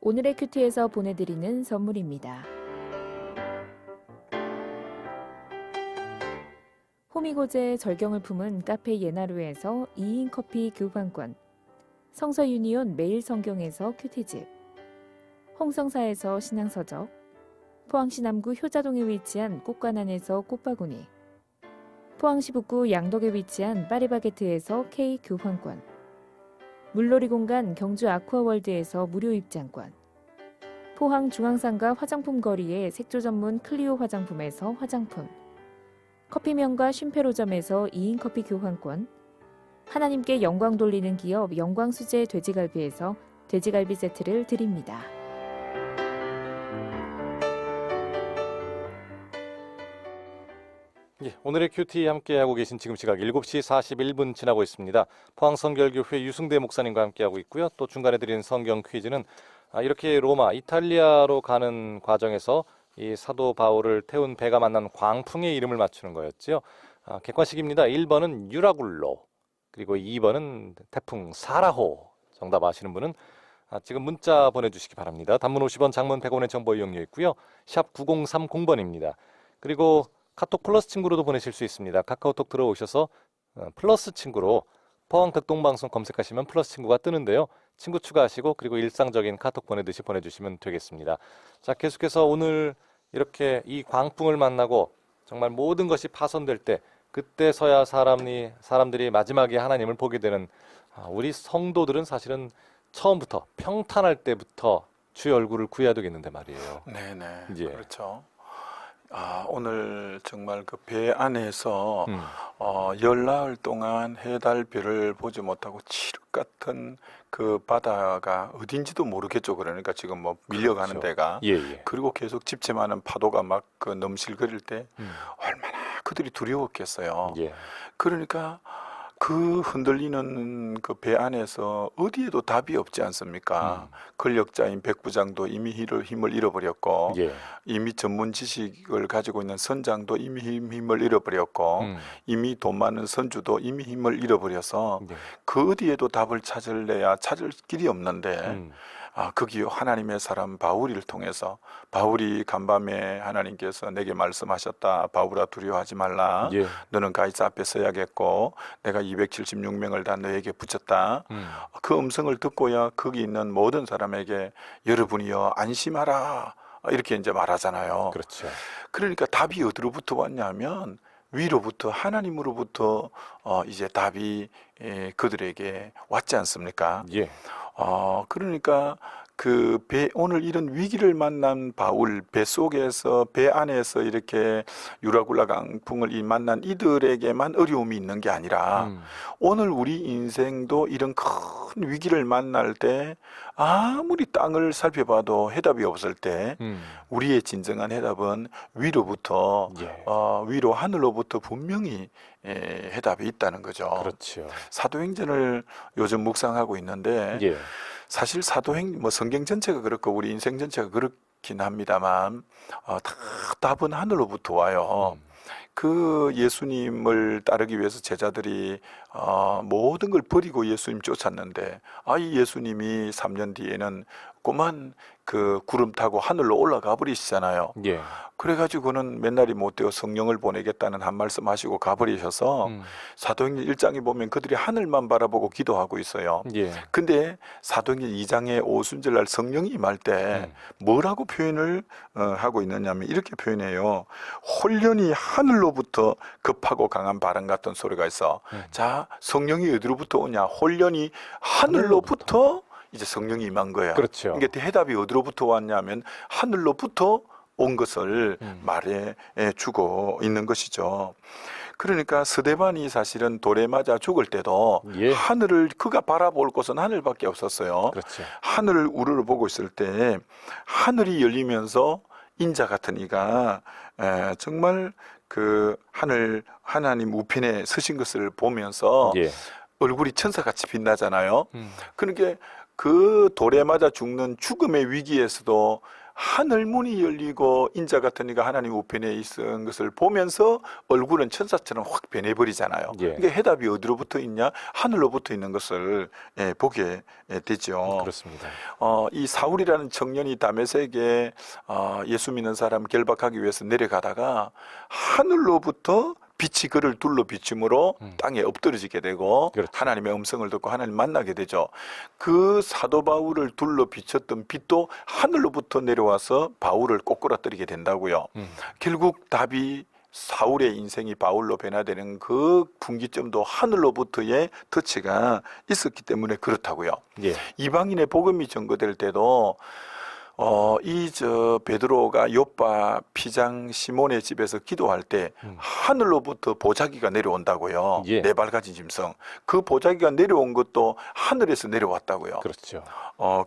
오늘의 큐티에서 보내드리는 선물입니다. 호미고제의 절경을 품은 카페 예나루에서 2인 커피 교환권, 성서 유니온 매일 성경에서 큐티집, 홍성사에서 신앙서적, 포항시 남구 효자동에 위치한 꽃관안에서 꽃바구니, 포항시 북구 양덕에 위치한 파리바게트에서 케이크 교환권, 물놀이 공간 경주 아쿠아월드에서 무료 입장권, 포항 중앙상가 화장품 거리의 색조 전문 클리오 화장품에서 화장품, 커피명가 쉼페로점에서 2인 커피 교환권, 하나님께 영광 돌리는 기업 영광수제 돼지갈비에서 돼지갈비 세트를 드립니다. 예, 오늘의 큐티 함께하고 계신 지금 시각 7시 41분 지나고 있습니다. 포항성결교회 유승대 목사님과 함께하고 있고요. 또 중간에 드린 성경 퀴즈는 이렇게 로마, 이탈리아로 가는 과정에서 이 사도 바울을 태운 배가 만난 광풍의 이름을 맞추는 거였죠. 객관식입니다. 1번은 유라굴로, 그리고 2번은 태풍 사라호. 정답 아시는 분은 지금 문자 보내주시기 바랍니다. 단문 50원, 장문 100원의 정보 이용료 있고요. 샵 9030번입니다. 그리고 카톡 플러스 친구로도 보내실 수 있습니다. 카카오톡 들어오셔서 플러스 친구로 포항 극동방송 검색하시면 플러스 친구가 뜨는데요. 친구 추가하시고 그리고 일상적인 카톡 보내듯이 보내주시면 되겠습니다. 자, 계속해서 오늘 이렇게 이 광풍을 만나고 정말 모든 것이 파손될 때 그때서야 사람들이 마지막에 하나님을 보게 되는 우리 성도들은 사실은 처음부터 평탄할 때부터 주의 얼굴을 구해야 되겠는데 말이에요. 네네. 예. 그렇죠. 오늘 정말 그 배 안에서 열나흘 동안 해달 별을 보지 못하고 칠흑 같은 그 바다가 어딘지도 모르겠죠. 그러니까 지금 뭐 밀려가는 그렇죠. 데가 예. 그리고 계속 집채많은 파도가 막 그 넘실거릴 때 얼마나 그들이 두려웠겠어요. 예. 그러니까 그 흔들리는 그 배 안에서 어디에도 답이 없지 않습니까? 권력자인 백부장도 이미 힘을 잃어버렸고 예. 이미 전문 지식을 가지고 있는 선장도 이미 힘을 잃어버렸고 이미 돈 많은 선주도 이미 힘을 잃어버려서 예. 그 어디에도 답을 찾을래야 찾을 길이 없는데 거기 하나님의 사람 바울을 통해서 바울이 간밤에 하나님께서 내게 말씀하셨다. 바울아 두려워하지 말라. 예. 너는 가이사 앞에 서야겠고 내가 276명을 다 너에게 붙였다. 그 음성을 듣고야 거기 있는 모든 사람에게 여러분이여 안심하라. 이렇게 이제 말하잖아요. 그렇죠. 그러니까 답이 어디로부터 왔냐면 위로부터 하나님으로부터 이제 답이 그들에게 왔지 않습니까? 예. 그러니까 그 오늘 이런 위기를 만난 바울 배 속에서 배 안에서 이렇게 유라굴라 강풍을 만난 이들에게만 어려움이 있는 게 아니라 오늘 우리 인생도 이런 큰 위기를 만날 때 아무리 땅을 살펴봐도 해답이 없을 때 우리의 진정한 해답은 위로부터 예. 위로 하늘로부터 분명히 해답이 있다는 거죠. 그렇죠. 사도행전을 요즘 묵상하고 있는데 예. 사실 뭐 성경 전체가 그렇고 우리 인생 전체가 그렇긴 합니다만 다 답은 하늘로부터 와요. 그 예수님을 따르기 위해서 제자들이 모든 걸 버리고 예수님 쫓았는데 이 예수님이 3년 뒤에는 꼬만 그 구름 타고 하늘로 올라가 버리시잖아요. 예. 그래가지고는 맨날이 못 되어 성령을 보내겠다는 한 말씀 하시고 가버리셔서 사도행전 1장에 보면 그들이 하늘만 바라보고 기도하고 있어요. 예. 근데 사도행전 2장의 오순절날 성령이 임할 때 뭐라고 표현을 하고 있느냐면 이렇게 표현해요. 홀련히 하늘로부터 급하고 강한 바람 같은 소리가 있어. 자, 성령이 어디로부터 오냐? 홀련히 하늘로부터 이제 성령이 임한 거야. 그렇죠. 그러니까 해답이 어디로부터 왔냐면 하늘로부터 온 것을 말해 주고 있는 것이죠. 그러니까 스데반이 사실은 돌에 맞아 죽을 때도 예. 하늘을 그가 바라볼 곳은 하늘밖에 없었어요. 그렇죠. 하늘을 우러러보고 있을 때 하늘이 열리면서 인자 같은 이가 정말 그 하나님 우편에 서신 것을 보면서 예. 얼굴이 천사같이 빛나잖아요. 그러니까 그 돌에 맞아 죽는 죽음의 위기에서도 하늘 문이 열리고 인자 같은 이가 하나님 우편에 있은 것을 보면서 얼굴은 천사처럼 확 변해버리잖아요. 예. 그러니까 해답이 어디로부터 있냐? 하늘로부터 있는 것을 보게 되죠. 그렇습니다. 이 사울이라는 청년이 다메섹에 예수 믿는 사람 결박하기 위해서 내려가다가 하늘로부터 빛이 그를 둘러 비춤으로 땅에 엎드러지게 되고 그렇죠. 하나님의 음성을 듣고 하나님 만나게 되죠. 그 사도 바울을 둘러 비쳤던 빛도 하늘로부터 내려와서 바울을 꼬꾸라뜨리게 된다고요. 결국 답이 사울의 인생이 바울로 변화되는 그 분기점도 하늘로부터의 터치가 있었기 때문에 그렇다고요. 예. 이방인의 복음이 전거될 때도 베드로가 요빠 피장 시몬의 집에서 기도할 때 하늘로부터 보자기가 내려온다고요. 예. 네 발가진 짐승. 그 보자기가 내려온 것도 하늘에서 내려왔다고요. 그렇죠.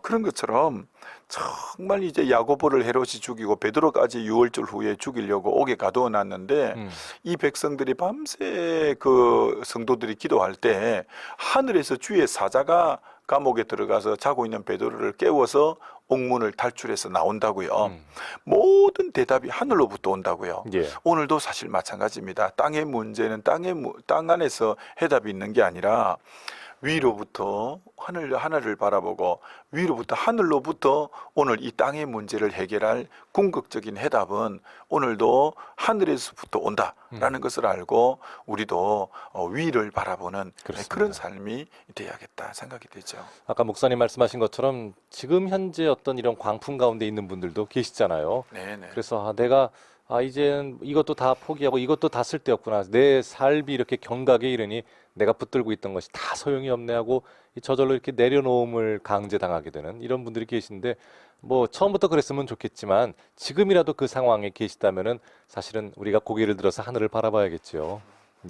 그런 것처럼 정말 이제 야고보를 헤롯이 죽이고 베드로까지 6월절 후에 죽이려고 옥에 가두어 놨는데 이 백성들이 밤새 그 성도들이 기도할 때 하늘에서 주의 사자가 감옥에 들어가서 자고 있는 베드로를 깨워서 옥문을 탈출해서 나온다고요. 모든 대답이 하늘로부터 온다고요. 예. 오늘도 사실 마찬가지입니다. 땅의 문제는 땅 안에서 해답이 있는 게 아니라 위로부터 하늘을 바라보고 위로부터 하늘로부터 오늘 이 땅의 문제를 해결할 궁극적인 해답은 오늘도 하늘에서부터 온다라는 것을 알고 우리도 위를 바라보는 그렇습니다. 그런 삶이 돼야겠다 생각이 되죠. 아까 목사님 말씀하신 것처럼 지금 현재 어떤 이런 광풍 가운데 있는 분들도 계시잖아요. 네네. 그래서 내가 이제는 이것도 다 포기하고 이것도 다 쓸데없구나. 내 삶이 이렇게 경각에 이르니 내가 붙들고 있던 것이 다 소용이 없네 하고 저절로 이렇게 내려놓음을 강제당하게 되는 이런 분들이 계신데 뭐 처음부터 그랬으면 좋겠지만 지금이라도 그 상황에 계시다면은 사실은 우리가 고개를 들어서 하늘을 바라봐야겠죠.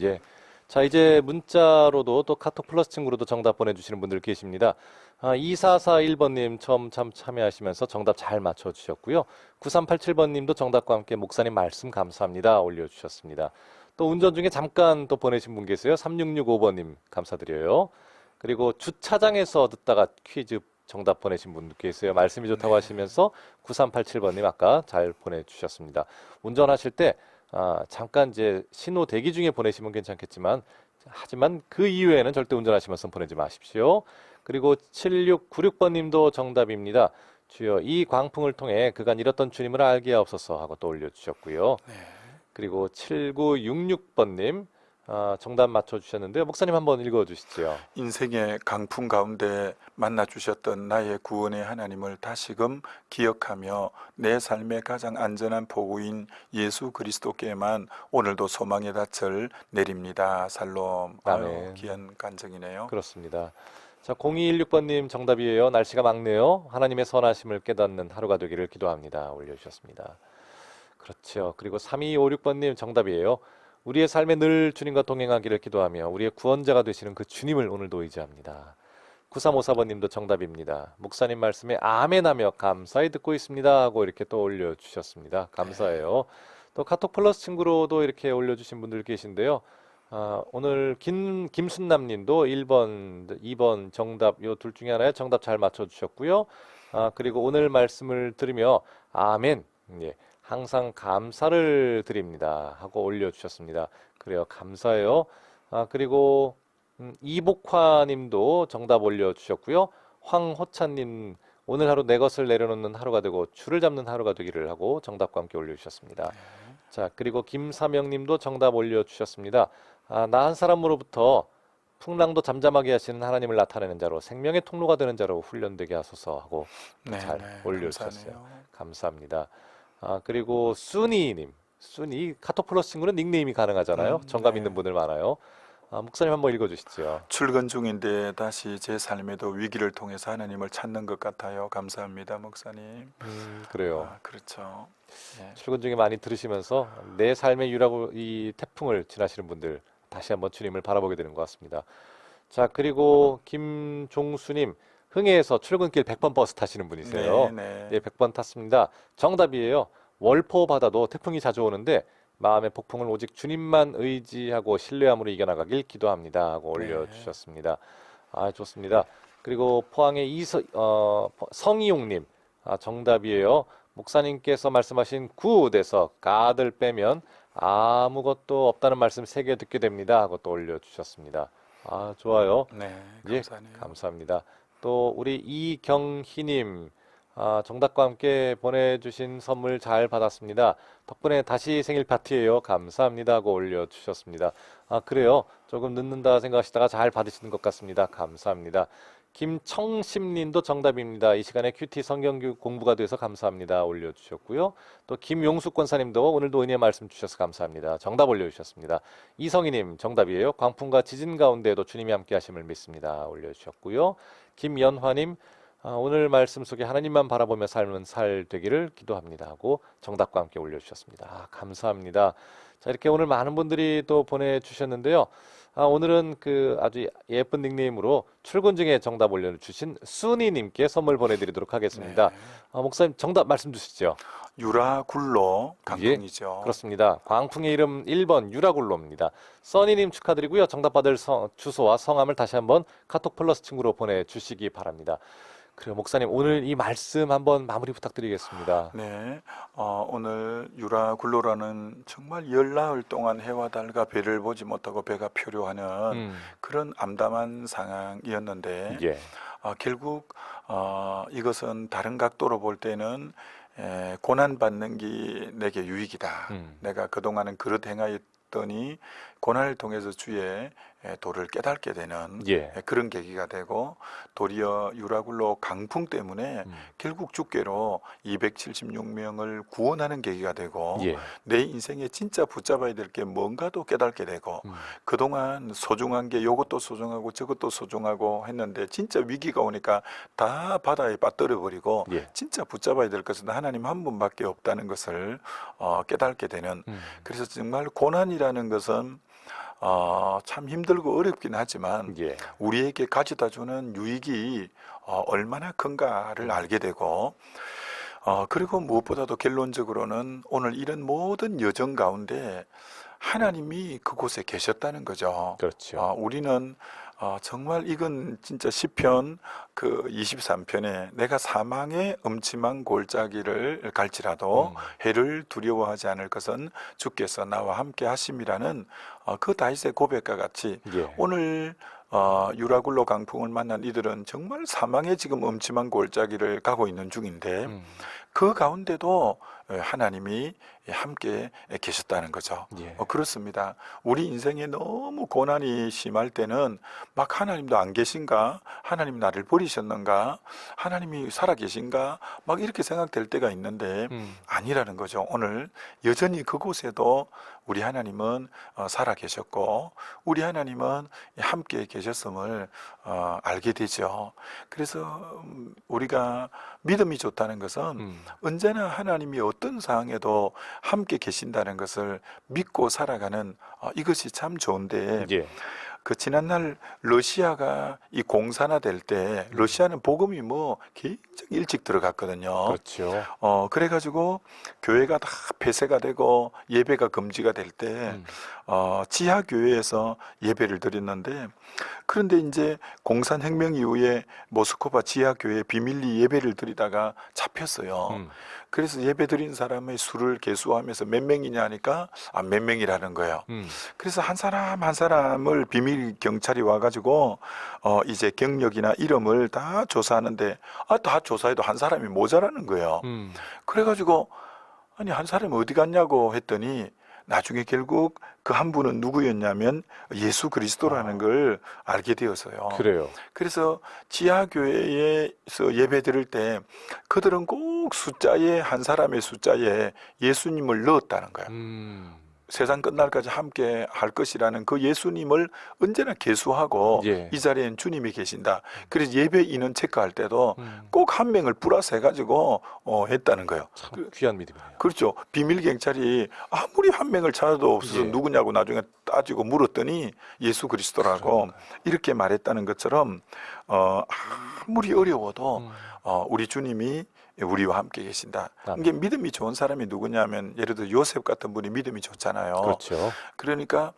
예. 자, 이제 문자로도 또 카톡 플러스 친구로도 정답 보내주시는 분들 계십니다. 2441번님 처음 참여하시면서 정답 잘 맞춰주셨고요. 9387번님도 정답과 함께 목사님 말씀 감사합니다 올려주셨습니다. 또 운전 중에 잠깐 또 보내신 분 계세요. 3665번님 감사드려요. 그리고 주차장에서 듣다가 퀴즈 정답 보내신 분 계세요. 말씀이 좋다고 하시면서 9387번님 아까 잘 보내주셨습니다. 운전하실 때 잠깐 이제 신호 대기 중에 보내시면 괜찮겠지만 하지만 그 이후에는 절대 운전하시면서 보내지 마십시오. 그리고 7696번님도 정답입니다. 주여 이 광풍을 통해 그간 잃었던 주님을 알게 하옵소서 하고 또 올려주셨고요. 네. 그리고 7966번님 정답 맞춰주셨는데요. 목사님 한번 읽어주시죠. 인생의 강풍 가운데 만나 주셨던 나의 구원의 하나님을 다시금 기억하며 내 삶의 가장 안전한 포구인 예수 그리스도께만 오늘도 소망의 닻을 내립니다. 살롬. 아멘. 귀한 간증이네요. 그렇습니다. 자, 0216번님 정답이에요. 날씨가 맑네요. 하나님의 선하심을 깨닫는 하루가 되기를 기도합니다. 올려주셨습니다. 그렇죠. 그리고 3256번님 정답이에요. 우리의 삶에 늘 주님과 동행하기를 기도하며 우리의 구원자가 되시는 그 주님을 오늘도 의지합니다. 9354번님도 정답입니다. 목사님 말씀에 아멘하며 감사히 듣고 있습니다 하고 이렇게 또 올려주셨습니다. 감사해요. 또 카톡 플러스 친구로도 이렇게 올려주신 분들 계신데요. 오늘 김순남님도 1번, 2번 정답 요 둘 중에 하나에 정답 잘 맞춰주셨고요. 그리고 오늘 말씀을 들으며 아멘. 예. 항상 감사를 드립니다 하고 올려주셨습니다. 그래요. 감사해요. 그리고 이복화님도 정답 올려주셨고요. 황호찬님 오늘 하루 내 것을 내려놓는 하루가 되고 줄을 잡는 하루가 되기를 하고 정답과 함께 올려주셨습니다. 자, 그리고 김사명님도 정답 올려주셨습니다. 나 한 사람으로부터 풍랑도 잠잠하게 하시는 하나님을 나타내는 자로 생명의 통로가 되는 자로 훈련되게 하소서 하고 잘 올려주셨어요. 감사하네요. 감사합니다. 그리고 순이님, 순이 카톡 플러스 친구는 닉네임이 가능하잖아요. 정감 있는 분들 많아요. 목사님 한번 읽어주시죠. 출근 중인데 다시 제 삶에도 위기를 통해서 하나님을 찾는 것 같아요. 감사합니다, 목사님. 그래요. 그렇죠. 예. 출근 중에 많이 들으시면서 내 삶의 유라고 이 태풍을 지나시는 분들 다시 한번 주님을 바라보게 되는 것 같습니다. 자, 그리고 김종수님, 흥해에서 출근길 100번 버스 타시는 분이세요. 네. 예, 100번 탔습니다. 정답이에요. 월포 바다도 태풍이 자주 오는데 마음의 폭풍을 오직 주님만 의지하고 신뢰함으로 이겨나가길 기도합니다 하고 네. 올려주셨습니다. 아, 좋습니다. 그리고 포항의 성이용님, 정답이에요. 목사님께서 말씀하신 굿에서 가들 빼면 아무것도 없다는 말씀 3개 듣게 됩니다 하고 또 올려주셨습니다. 아, 좋아요. 네, 예, 감사합니다. 감사합니다. 또 우리 이경희님, 정답과 함께 보내주신 선물 잘 받았습니다. 덕분에 다시 생일 파티예요. 감사합니다 하고 올려주셨습니다. 아, 그래요? 조금 늦는다 생각하시다가 잘 받으시는 것 같습니다. 감사합니다. 김청심님도 정답입니다. 이 시간에 큐티 성경 공부가 돼서 감사합니다 올려주셨고요. 또 김용숙 권사님도 오늘도 은혜 말씀 주셔서 감사합니다. 정답 올려주셨습니다. 이성희님 정답이에요. 광풍과 지진 가운데에도 주님이 함께 하심을 믿습니다 올려주셨고요. 김연화님, 오늘 말씀 속에 하나님만 바라보며 삶은 살 되기를 기도합니다 하고 정답과 함께 올려주셨습니다. 감사합니다. 자, 이렇게 오늘 많은 분들이 또 보내주셨는데요. 오늘은 그 아주 예쁜 닉네임으로 출근 중에 정답 올려주신 순이님께 선물 보내드리도록 하겠습니다. 네. 목사님 정답 말씀 주시죠. 유라굴로 강풍이죠. 그렇습니다. 광풍의 이름 1번 유라굴로입니다. 써니님 축하드리고요. 정답 받을 주소와 성함을 다시 한번 카톡 플러스 친구로 보내주시기 바랍니다. 그래요, 목사님 오늘 이 말씀 한번 마무리 부탁드리겠습니다. 네, 오늘 유라굴로라는 정말 열나흘 동안 해와 달과 별을 보지 못하고 배가 표류하는 그런 암담한 상황이었는데 예, 결국 이것은 다른 각도로 볼 때는 고난받는 게 내게 유익이다. 내가 그동안은 그릇 행하였더니 고난을 통해서 주의 도를 깨닫게 되는 예. 그런 계기가 되고, 도리어 유라굴로 강풍 때문에 결국 주께로 276명을 구원하는 계기가 되고, 예. 내 인생에 진짜 붙잡아야 될 게 뭔가도 깨닫게 되고, 그동안 소중한 게 이것도 소중하고 저것도 소중하고 했는데 진짜 위기가 오니까 다 바다에 빠뜨려 버리고 예. 진짜 붙잡아야 될 것은 하나님 한 분밖에 없다는 것을 깨닫게 되는, 그래서 정말 고난이라는 것은 참 힘들고 어렵긴 하지만 예. 우리에게 가져다 주는 유익이 얼마나 큰가를 알게 되고, 그리고 무엇보다도 결론적으로는 오늘 이런 모든 여정 가운데 하나님이 그곳에 계셨다는 거죠. 그렇죠. 우리는 정말 이건 진짜 시편 그 23편에 내가 사망의 음침한 골짜기를 갈지라도 해를 두려워하지 않을 것은 주께서 나와 함께 하심이라는 그 다윗의 고백과 같이 예. 오늘 유라굴로 강풍을 만난 이들은 정말 사망의 지금 음침한 골짜기를 가고 있는 중인데 그 가운데도 하나님이 함께 계셨다는 거죠. 예. 그렇습니다. 우리 인생에 너무 고난이 심할 때는 막 하나님도 안 계신가? 하나님 나를 버리셨는가? 하나님이 살아 계신가? 막 이렇게 생각될 때가 있는데 아니라는 거죠. 오늘 여전히 그곳에도 우리 하나님은 살아 계셨고 우리 하나님은 함께 계셨음을 알게 되죠. 그래서 우리가 믿음이 좋다는 것은 언제나 하나님이 어떤 상황에도 함께 계신다는 것을 믿고 살아가는 이것이 참 좋은데, 예. 그 지난날 러시아가 이 공산화될 때 러시아는 복음이 굉장히 일찍 들어갔거든요. 그렇죠. 그래가지고 교회가 다 폐쇄가 되고 예배가 금지가 될 때 지하 교회에서 예배를 드렸는데, 그런데 이제 공산혁명 이후에 모스크바 지하 교회에 비밀리 예배를 드리다가 잡혔어요. 그래서 예배 드린 사람의 수를 계수하면서 몇 명이냐 하니까 몇 명이라는 거예요. 그래서 한 사람 한 사람을 비밀 경찰이 와가지고 이제 경력이나 이름을 다 조사하는데 다 조사해도 한 사람이 모자라는 거예요. 그래가지고 아니 한 사람이 어디 갔냐고 했더니 나중에 결국 그 한 분은 누구였냐면 예수 그리스도라는 걸 알게 되어서요. 그래요. 그래서 지하교회에서 예배 드릴 때 그들은 꼭 숫자에 한 사람의 숫자에 예수님을 넣었다는 거예요. 세상 끝날까지 함께 할 것이라는 그 예수님을 언제나 계수하고 예. 이 자리엔 주님이 계신다. 그래서 예배 인원 체크할 때도 음. 꼭 한 명을 플러스 해가지고 했다는 거예요. 참 귀한 믿음이네요. 그렇죠. 비밀 경찰이 아무리 한 명을 찾아도 없어서 예. 누구냐고 나중에 따지고 물었더니 예수 그리스도라고 이렇게 말했다는 것처럼 아무리 어려워도 음. 우리 주님이 우리와 함께 계신다. 아멘. 이게 믿음이 좋은 사람이 누구냐면 예를 들어 요셉 같은 분이 믿음이 좋잖아요. 그렇죠. 그러니까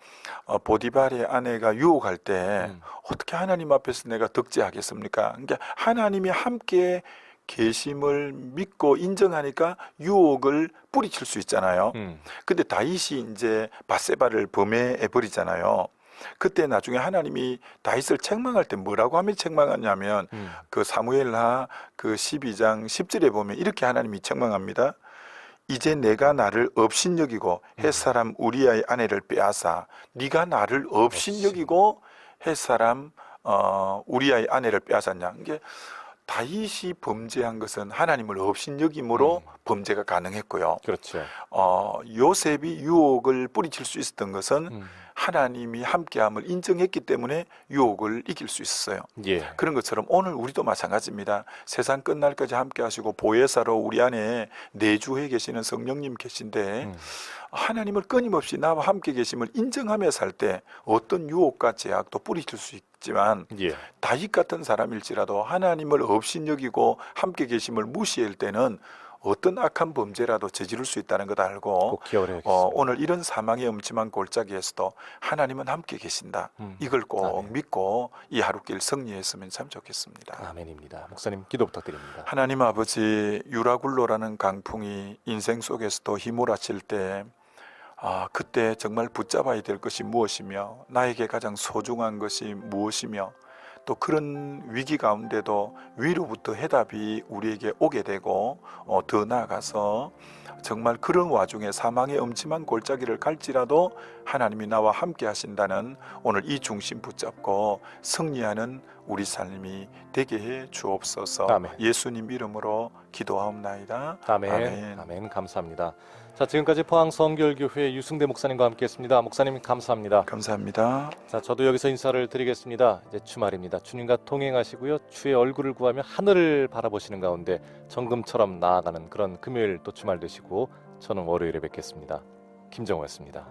보디발의 아내가 유혹할 때 음. 어떻게 하나님 앞에서 내가 덕지하겠습니까? 그러니까 하나님이 함께 계심을 믿고 인정하니까 유혹을 뿌리칠 수 있잖아요. 근데 다윗이 이제 밧세바를 범해해 버리잖아요. 그때 나중에 하나님이 다윗을 책망할 때 뭐라고 하면 책망하냐면 그 사무엘하 그 12장 10절에 보면 이렇게 하나님이 책망합니다. 이제 내가 나를 업신여기고 햇사람 우리아의 아내를 빼앗아 네가 나를 업신여기고 햇사람 우리아의 아내를 빼앗았냐. 이게 다윗이 범죄한 것은 하나님을 업신여김으로 범죄가 가능했고요. 그렇죠. 요셉이 유혹을 뿌리칠 수 있었던 것은 하나님이 함께함을 인정했기 때문에 유혹을 이길 수 있었어요. 예. 그런 것처럼 오늘 우리도 마찬가지입니다. 세상 끝날까지 함께 하시고 보혜사로 우리 안에 내주해 계시는 성령님 계신데 하나님을 끊임없이 나와 함께 계심을 인정하며 살 때 어떤 유혹과 제약도 뿌리칠 수 있지만 예. 다윗 같은 사람일지라도 하나님을 업신여기고 함께 계심을 무시할 때는 어떤 악한 범죄라도 저지를 수 있다는 것 알고 꼭 기억해야겠습니다. 오늘 이런 사망의 엄침한 골짜기에서도 하나님은 함께 계신다. 이걸 꼭 아멘. 믿고 이 하루길 승리했으면 참 좋겠습니다. 아멘입니다. 목사님 기도 부탁드립니다. 하나님 아버지, 유라굴로라는 강풍이 인생 속에서도 휘몰아칠 때 그때 정말 붙잡아야 될 것이 무엇이며 나에게 가장 소중한 것이 무엇이며 또 그런 위기 가운데도 위로부터 해답이 우리에게 오게 되고 더 나아가서 정말 그런 와중에 사망의 엄침한 골짜기를 갈지라도 하나님이 나와 함께 하신다는 오늘 이 중심 붙잡고 승리하는 우리 삶이 되게 해 주옵소서. 아멘. 예수님 이름으로 기도하옵나이다. 아멘. 아멘. 아멘. 감사합니다. 자, 지금까지 포항 성결교회 유승대 목사님과 함께했습니다. 목사님 감사합니다. 감사합니다. 자, 저도 여기서 인사를 드리겠습니다. 이제 주말입니다. 주님과 동행하시고요. 주의 얼굴을 구하며 하늘을 바라보시는 가운데 정금처럼 나아가는 그런 금요일 또 주말 되시고 저는 월요일에 뵙겠습니다. 김정호였습니다.